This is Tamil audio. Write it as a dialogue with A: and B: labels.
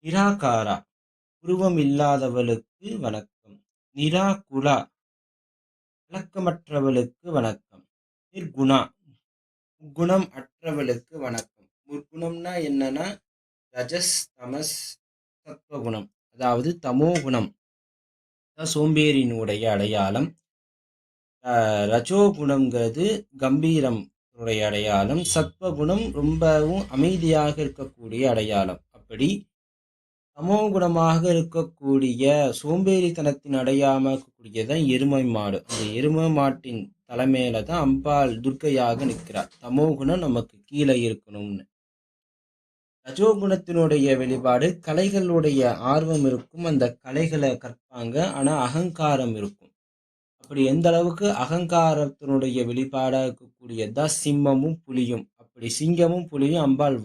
A: நிராகாரா உருவம் இல்லாதவளுக்கு வணக்கம். நிராகுலா விளக்கமற்றவளுக்கு வணக்கம். நிர்குணா முக்குணம் அற்றவளுக்கு வணக்கம். முக்குணம்னா என்னன்னா ரஜஸ், தமஸ், சத்வகுணம். அதாவது தமோ குணம் சோம்பேறியினுடைய அடையாளம். ரஜோகுணம்ங்கிறது கம்பீரம் உடைய அடையாளம். சத்வகுணம் ரொம்பவும் அமைதியாக இருக்கக்கூடிய அடையாளம். அப்படி தமோகுணமாக இருக்கக்கூடிய சோம்பேறித்தனத்தின் அடையாம இருக்கக்கூடியதான் எருமை மாடு. அந்த எருமை மாட்டின் தலைமையில தான் அம்பாள் துர்க்கையாக நிற்கிறார். தமோகுணம் நமக்கு கீழே இருக்கணும்னு. ரஜோகுணத்தினுடைய வெளிப்பாடு கலைகளுடைய ஆர்வம் இருக்கும். அந்த கலைகளை கற்பாங்க. ஆனா அகங்காரம் இருக்கும். அப்படி எந்த அளவுக்கு அகங்காரத்தினுடைய வெளிப்பாடாக இருக்கக்கூடியதான் சிம்மமும் புலியும். அப்படி சிங்கமும் புலியும் அம்பாள்